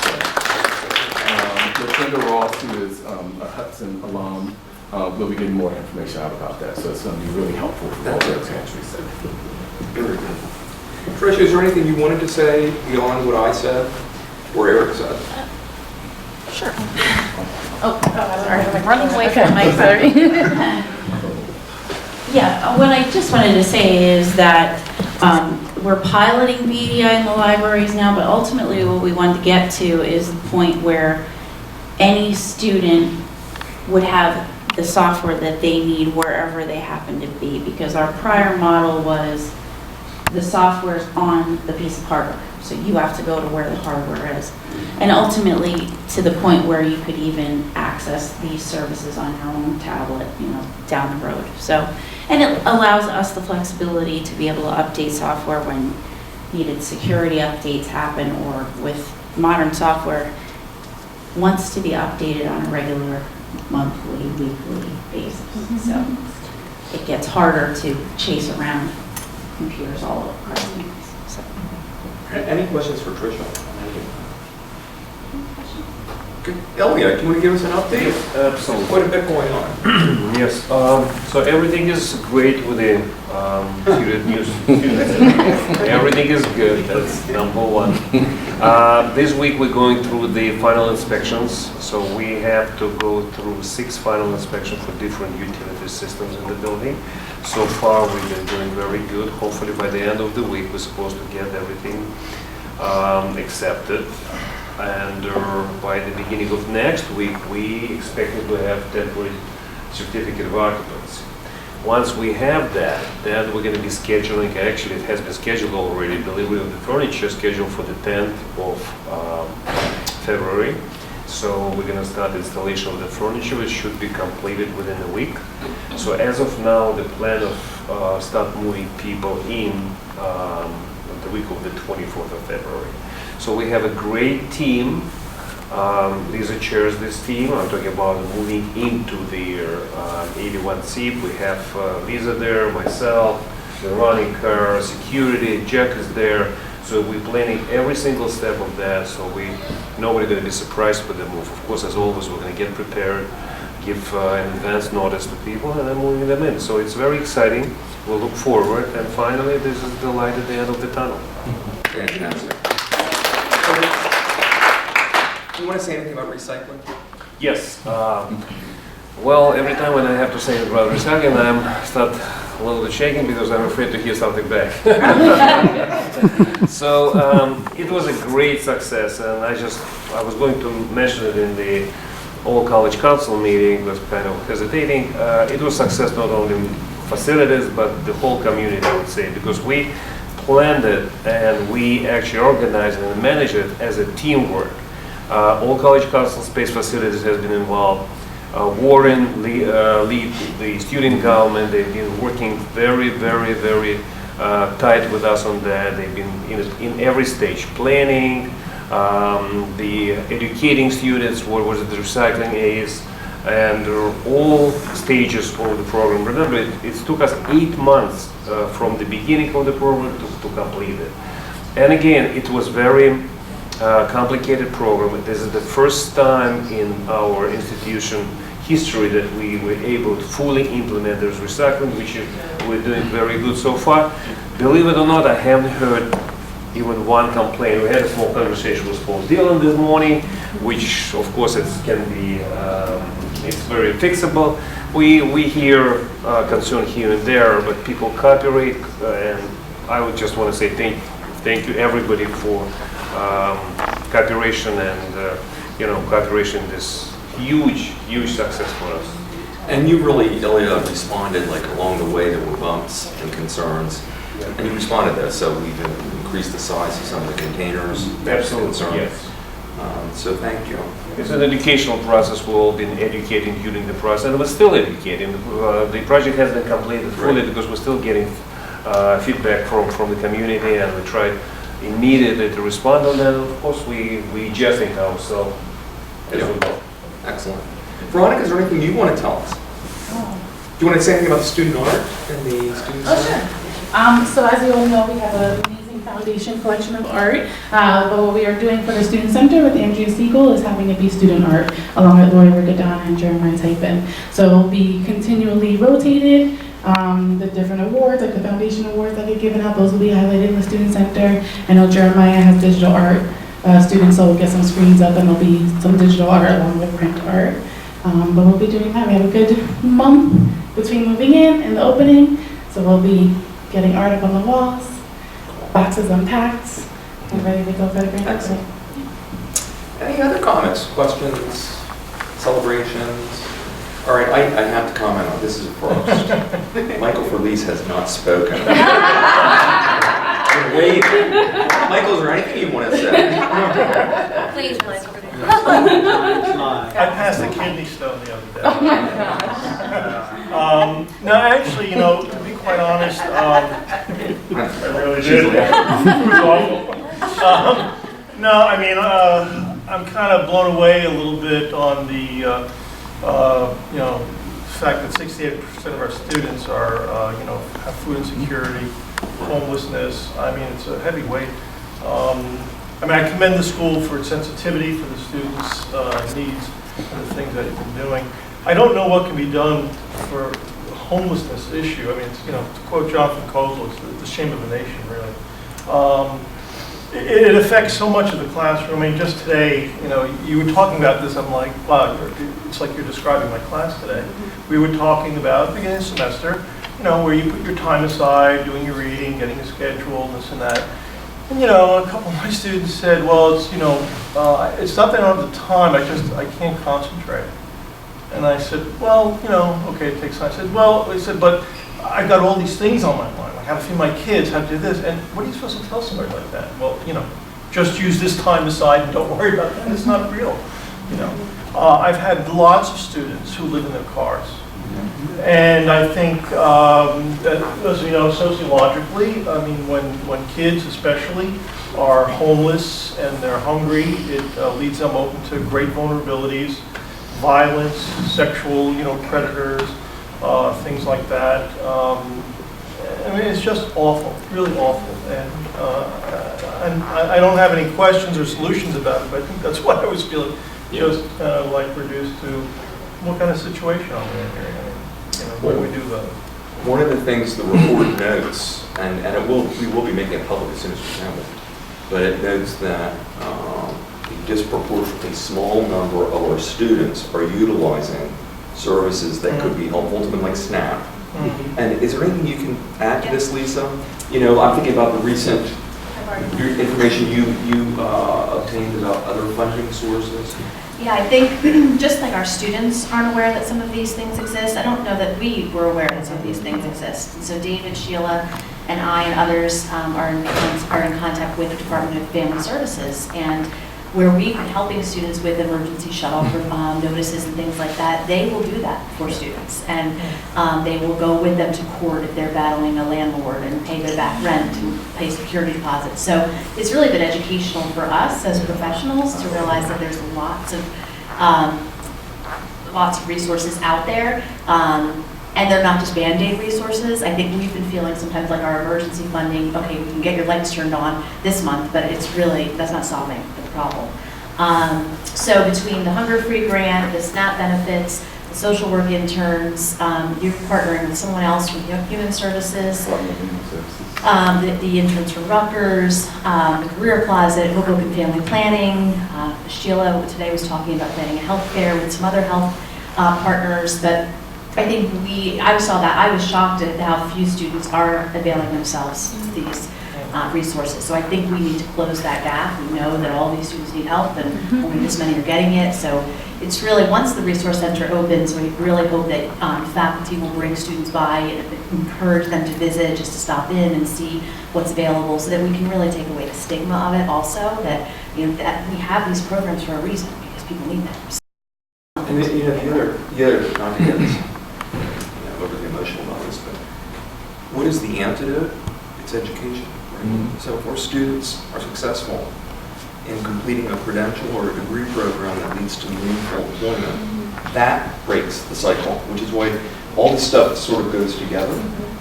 Linda Ross, who is a Hudson alum, we'll be getting more information out about that, so it's going to be really helpful for all those countries. Very good. Tricia, is there anything you wanted to say beyond what I said or Eric said? Sure. Oh, sorry, I'm running away from my sorry. Yeah, what I just wanted to say is that we're piloting BDI in the libraries now, but ultimately what we want to get to is the point where any student would have the software that they need wherever they happen to be, because our prior model was the software's on the piece of hardware, so you have to go to where the hardware is, and ultimately to the point where you could even access these services on your own tablet, down the road. So, and it allows us the flexibility to be able to update software when needed security updates happen, or with modern software wants to be updated on a regular monthly, weekly basis. So it gets harder to chase around computers all across campus. So. Any questions for Tricia? Elliot, can you give us an update? Absolutely. Quite a bit going on. Yes. So everything is great with the student news. Everything is good. That's number one. This week we're going through the final inspections. So we have to go through 6 final inspections for different utility systems in the building. So far we've been doing very good. Hopefully by the end of the week we're supposed to get everything accepted. And by the beginning of next week, we expected to have temporary certificate of occupancy. Once we have that, then we're going to be scheduling, actually it has been scheduled already, delivery of the furniture scheduled for the 10th of February. So we're going to start installation of the furniture. It should be completed within a week. So as of now, the plan of start moving people in the week of the 24th of February. So we have a great team. These are chairs, this team. I'm talking about moving into the 81C. We have Lisa there, myself, Veronica, security, Jack is there. So we're planning every single step of that, so nobody's going to be surprised with the move. Of course, as always, we're going to get prepared, give an advance notice to people, and then moving them in. So it's very exciting. We'll look forward, and finally, this is the light at the end of the tunnel. Fantastic. Do you want to say anything about recycling? Yes. Well, every time when I have to say about recycling, I start a little bit shaking because I'm afraid to hear something back. So it was a great success, and I was going to mention it in the all college council meeting, was kind of hesitating. It was success not only in facilities, but the whole community, I would say, because we planned it and we actually organized it and managed it as a teamwork. All college council space facilities has been involved. Warren lead the student government. They've been working very, very, very tight with us on that. They've been in every stage, planning, the educating students, what the recycling is, and all stages of the program. Remember, it took us 8 months from the beginning of the program to complete it. And again, it was very complicated program. This is the first time in our institution history that we were able to fully implement this recycling, which we're doing very good so far. Believe it or not, I haven't heard even one complaint. We had a small conversation with Paul Dillon this morning, which of course it can be, it's very fixable. We hear concern here and there, but people cooperate, and I would just want to say thank you everybody for cooperation and cooperation in this huge success for us. And you really, Ilya, responded like along the way. There were bumps and concerns, and you responded to this. So we've increased the size of some of the containers. Absolutely, yes. So thank you. It's an educational process. We've all been educating during the process, and we're still educating. The project has been completed fully because we're still getting feedback from the community, and we tried immediately to respond on that. Of course, we adjusting ourselves as we go. Excellent. Veronica, is there anything you want to tell us? Do you want to say anything about the student art and the students? Oh, sure. So as you all know, we have an amazing foundation collection of art. But what we are doing for the Student Center with Andrea Siegel is having it be student art, along with Lori Rigodon and Jeremiah Typen. So it will be continually rotated. The different awards, like the foundation awards that get given out, those will be highlighted in the Student Center. I know Jeremiah has digital art students, so we'll get some screens up and there'll be some digital art along with print art. But we'll be doing that. We have a good month between moving in and the opening, so we'll be getting art up on the walls, boxes unpacked, and ready to go for the grand opening. Any other comments, questions, celebrations? All right, I have to comment on this. Is a first. Michael Felice has not spoken. Wait, Michael, is there anything you want to say? Please, Michael. I passed a kidney stone the other day. Oh my gosh. No, actually, to be quite honest, I really did. It was awful. No, I mean, I'm kind of blown away a little bit on the, fact that 68% of our students are, have food insecurity, homelessness. I mean, it's a heavy weight. I mean, I commend the school for its sensitivity for the students' needs and the things that it's been doing. I don't know what can be done for the homelessness issue. I mean, it's, to quote Jonathan Kozol, it's the shame of the nation, really. It affects so much of the classroom. I mean, just today, you were talking about this. I'm like, wow, it's like you're describing my class today. We were talking about the beginning of the semester, where you put your time aside, doing your reading, getting a schedule, this and that. And, a couple of my students said, well, it's, it's not that I don't have the time, I can't concentrate. And I said, well, okay, it takes time. I said, well, but I've got all these things on my mind, like how to feed my kids, how to do this. And what are you supposed to tell somebody like that? Well, just use this time aside and don't worry about that. It's not real, I've had lots of students who live in their cars. And I think, as you know, sociologically, I mean, when kids especially are homeless and they're hungry, it leads them open to great vulnerabilities, violence, sexual, predators, things like that. I mean, it's just awful, really awful. And I don't have any questions or solutions about it, but I think that's what I was feeling, just like reduced to what kind of situation are we in here? What do we do about it? One of the things the report notes, and we will be making it public as soon as we can, but it notes that a disproportionately small number of our students are utilizing services that could be helpful to them, like SNAP. And is there anything you can add to this, Lisa? I'm thinking about the recent information you obtained about other funding sources. Yeah, I think just like our students aren't aware that some of these things exist, I don't know that we were aware that some of these things exist. And so David, Sheila, and I and others are in contact with the Department of Family Services, and where we've been helping students with emergency shuttle notices and things like that, they will do that for students. And they will go with them to court if they're battling a landlord and pay their back rent and pay security deposits. So it's really been educational for us as professionals to realize that there's lots of lots of resources out there. And they're not just Band-Aid resources. I think we've been feeling sometimes like our emergency funding, okay, we can get your lights turned on this month, but it's really, that's not solving the problem. So between the Hunger Free Grant, the SNAP benefits, the social work interns, you're partnering with someone else from Human Services, the interns from Rutgers, the Career Closet, Hoboken Family Planning. Sheila today was talking about planning healthcare with some other health partners, but I think I saw that, I was shocked at how few students are availing themselves of these resources. So I think we need to close that gap. We know that all these students need help and only this many are getting it. So it's really, once the resource center opens, we really hope that faculty will bring students by and encourage them to visit, just to stop in and see what's available, so that we can really take away the stigma of it also, that, that we have these programs for a reason, because people need them. And the other, not to get this, overly emotional about this, but what is the antidote? It's education. Right? So if our students are successful in completing a credential or a degree program that leads to meaningful employment, that breaks the cycle, which is why all this stuff sort of goes together.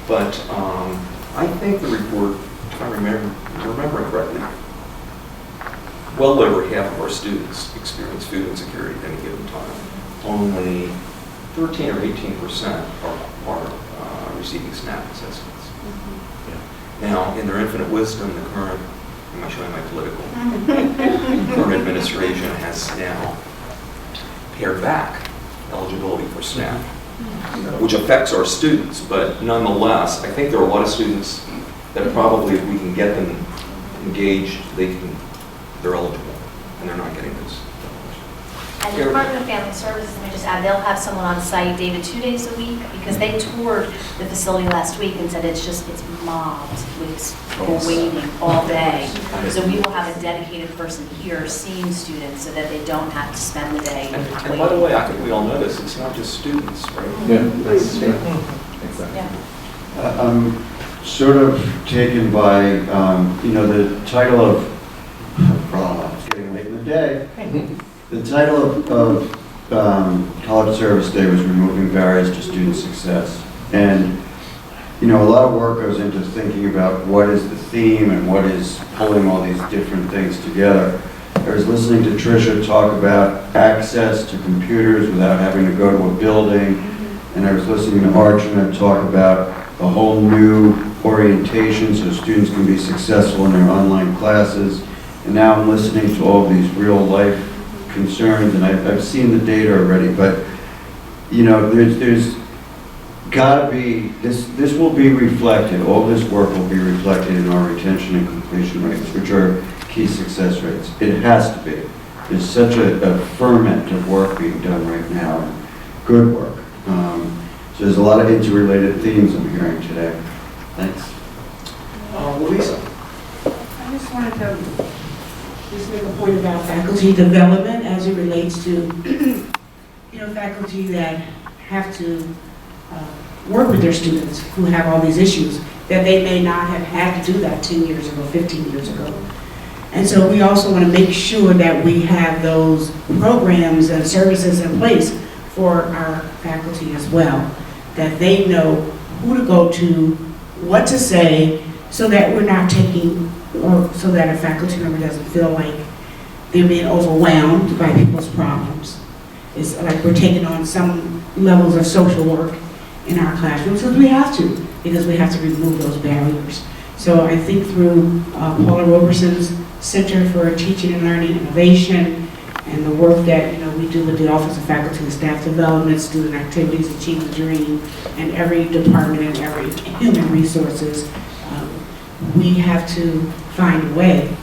But I think the report, if I remember correctly, well over half of our students experience food insecurity at any given time. Only 13 or 18% are receiving SNAP assistance. Now, in their infinite wisdom, the current, am I showing my political? Current administration has now pared back eligibility for SNAP, which affects our students, but nonetheless, I think there are a lot of students that probably, if we can get them engaged, they're eligible, and they're not getting this. And the Department of Family Services, let me just add, they'll have someone on site, David, 2 days a week, because they toured the facility last week and said it's mobbed with people waiting all day. So we will have a dedicated person here seeing students so that they don't have to spend the day waiting. And by the way, I think we all know this, it's not just students, right? Yeah, that's true. Exactly. Yeah. I'm sort of taken by, the title of, it's getting late in the day. The title of College Service Day was Removing Barriers to Student Success. And, a lot of work goes into thinking about what is the theme and what is pulling all these different things together. I was listening to Tricia talk about access to computers without having to go to a building. And I was listening to Archana talk about a whole new orientation so students can be successful in their online classes. And now I'm listening to all these real life concerns, and I've seen the data already, but there's got to be, this will be reflected, all this work will be reflected in our retention and completion rates, which are key success rates. It has to be. There's such a ferment of work being done right now, and good work. So there's a lot of interrelated themes I'm hearing today. Thanks. Louisa. I just wanted to make a point about faculty development as it relates to, faculty that have to work with their students who have all these issues that they may not have had to do that 10 years ago, 15 years ago. And so we also want to make sure that we have those programs and services in place for our faculty as well, that they know who to go to, what to say, so that we're not taking, or so that a faculty member doesn't feel like they're being overwhelmed by people's problems. It's like we're taking on some levels of social work in our classrooms, because we have to remove those barriers. So I think through Paula Roberson's Center for Teaching and Learning Innovation and the work that we do with the Office of Faculty and Staff Development, Student Activities, Achieve the Dream, and every department and every human resources, we have to find a way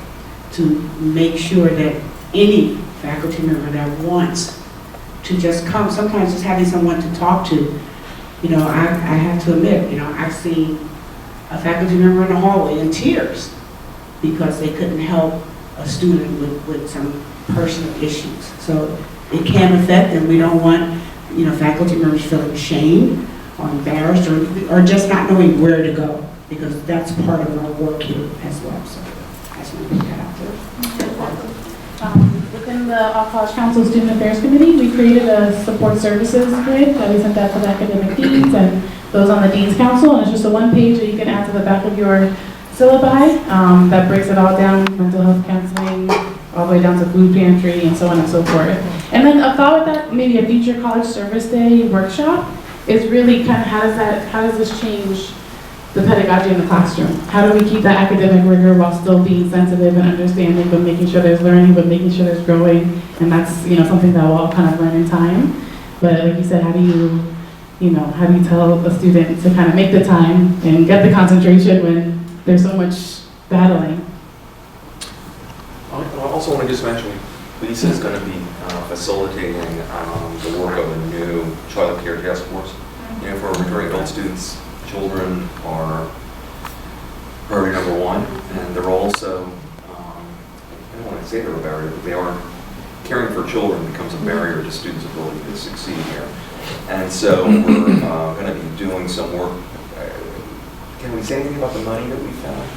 to make sure that any faculty member that wants to just come, sometimes just having someone to talk to, I have to admit, I've seen a faculty member in the hallway in tears because they couldn't help a student with some personal issues. So it can affect them. We don't want, faculty members feeling ashamed or embarrassed or just not knowing where to go, because that's part of our work here as well. So I just want to put that out there. With within the All-College Council Student Affairs Committee, we created a support services grid that we sent out to the academic deans and those on the Dean's Council, and it's just a one page that you can add to the back of your syllabi that breaks it all down, mental health counseling, all the way down to food pantry and so on and so forth. And then a thought with that, maybe a future college service day workshop is really kind of how does this change the pedagogy in the classroom? How do we keep that academic rigor while still being sensitive and understanding, but making sure there's learning, but making sure there's growing? And that's, something that we'll all kind of learn in time. But like you said, how do you tell a student to kind of make the time and get the concentration when there's so much battling? I also want to just mention, Lisa is going to be facilitating the work of a new child care task force. For returning adult students, children are priority number one, and they're also, I don't want to say they're a barrier, but they are, caring for children becomes a barrier to students' ability to succeed here. And so we're going to be doing some work. Can we say anything about the money that we found?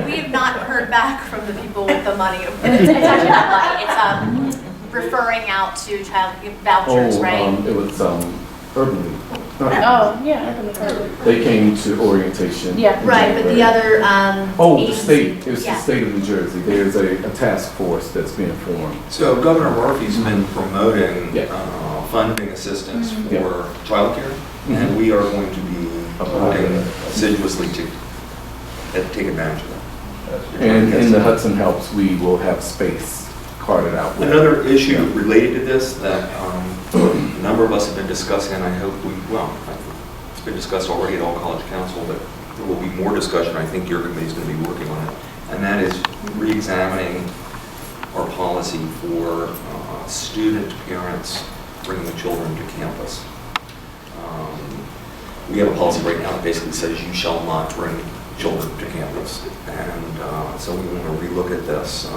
We have not heard back from the people with the money. It's actually not money. It's referring out to child vouchers, right? It was Urban League. Oh, yeah, Urban League. They came to orientation. Yeah, right, but the other the state, it was the state of New Jersey. There's a task force that's being formed. So Governor Murphy's been promoting funding assistance for childcare, and we are going to be working assiduously to take advantage of that. And in the Hudson Helps, we will have space carted out. Another issue related to this that a number of us have been discussing, and I hope it's been discussed already at All College Council, but there will be more discussion. I think your committee is going to be working on it, and that is re-examining our policy for student parents bringing children to campus. We have a policy right now that basically says you shall not bring children to campus, and so we want to relook at this.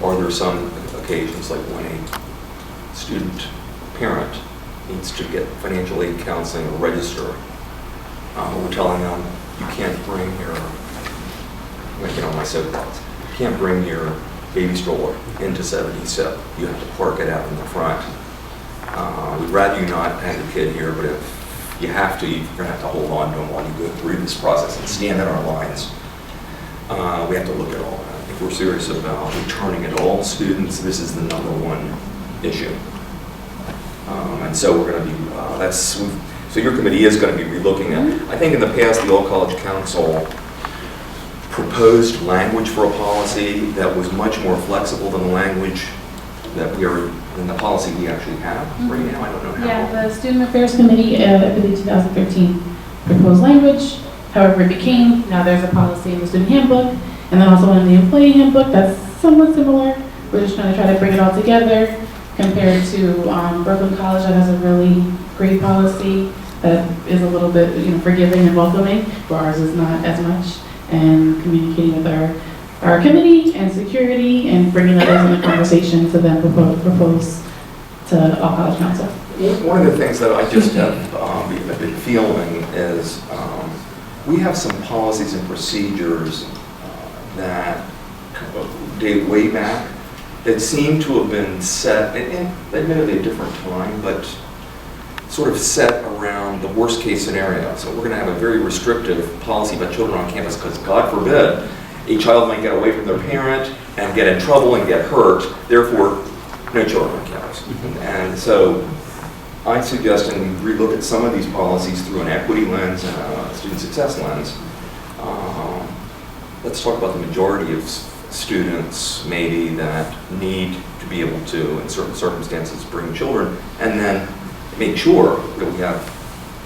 Are there some occasions, like when a student parent needs to get financial aid counseling or register, we're telling them you can't bring your, my soapbox, you can't bring your baby stroller into 77. You have to park it out in the front. We'd rather you not have your kid here, but if you have to, you're going to have to hold on to them while you go through this process and stand in our lines. We have to look at all that. If we're serious about returning it to all students, this is the number one issue. And so we're going to be, so your committee is going to be relooking at, I think in the past the All College Council proposed language for a policy that was much more flexible than the language that we are, in the policy we actually have right now. I don't know how. Yeah, the Student Affairs Committee, I believe 2013, proposed language. However, it became, now there's a policy in the student handbook, and then also in the employee handbook that's somewhat similar. We're just trying to bring it all together compared to Brooklyn College that has a really great policy that is a little bit forgiving and welcoming, where ours is not as much, and communicating with our committee and security and bringing that into the conversation to then propose to All College Council. One of the things that I just have been feeling is we have some policies and procedures that date way back that seem to have been set, and admittedly a different time, but sort of set around the worst case scenario. So we're going to have a very restrictive policy about children on campus because, God forbid, a child might get away from their parent and get in trouble and get hurt, therefore no children on campus. And so I suggest we relook at some of these policies through an equity lens and a student success lens. Let's talk about the majority of students maybe that need to be able to, in certain circumstances, bring children, and then make sure that we have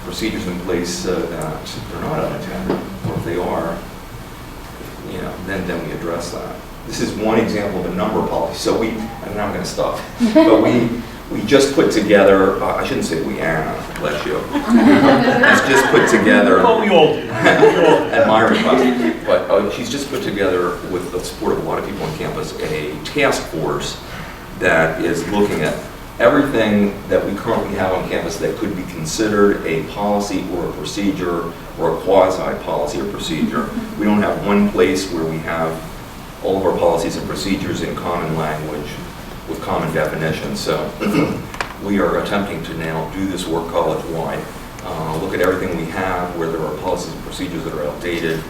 procedures in place so that they're not unattended, or if they are, then we address that. This is one example of a number of policies. So I'm going to stop, but we just put together, I shouldn't say we, Anna, bless you, has just put together, Well, we all do. at my request, but she's just put together, with the support of a lot of people on campus, a task force that is looking at everything that we currently have on campus that could be considered a policy or a procedure or a quasi-policy or procedure. We don't have one place where we have all of our policies and procedures in common language with common definitions. So we are attempting to now do this work college-wide, look at everything we have where there are policies and procedures that are outdated,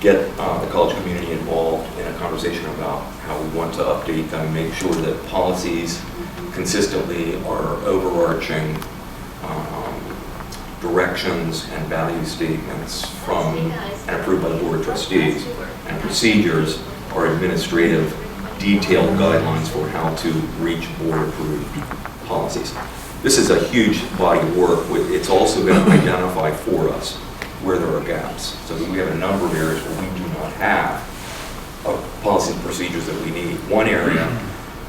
get the college community involved in a conversation about how we want to update them, make sure that policies consistently are overarching directions and value statements from and approved by the Board of Trustees, and procedures are administrative detailed guidelines for how to reach board-approved policies. This is a huge body of work. It's also going to identify for us where there are gaps. So we have a number of areas where we do not have policy and procedures that we need. One area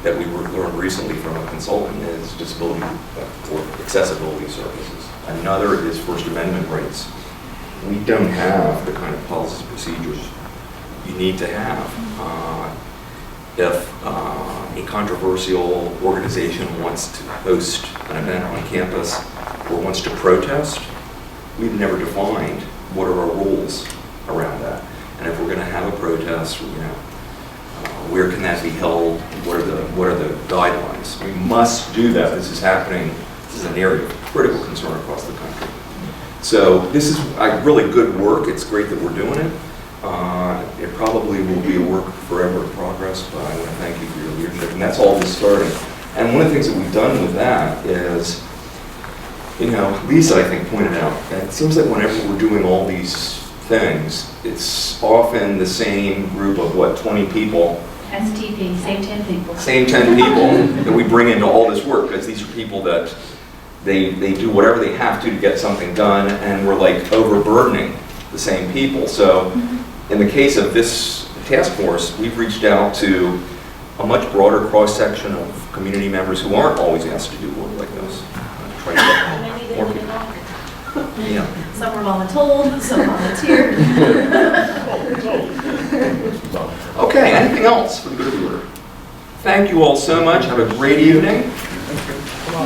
that we learned recently from a consultant is disability or accessibility services. Another is First Amendment rights. We don't have the kind of policies and procedures you need to have. If a controversial organization wants to host an event on campus or wants to protest, we've never defined what are our rules around that. And if we're going to have a protest, where can that be held? What are the guidelines? We must do that. This is happening. This is an area of critical concern across the country. So this is really good work. It's great that we're doing it. It probably will be a work forever in progress, but I want to thank you for your leadership. And that's all just starting. And one of the things that we've done with that is, Lisa, I think, pointed out that it seems like whenever we're doing all these things, it's often the same group of, 20 people? STP, same 10 people. Same 10 people that we bring into all this work, because these are people that they do whatever they have to get something done, and we're like overburdening the same people. So in the case of this task force, we've reached out to a much broader cross-section of community members who aren't always asked to do work like this. Try to get more people. Yeah. Some were voluntold, some volunteered. Okay, anything else for the good of the order? Thank you all so much. Have a great evening.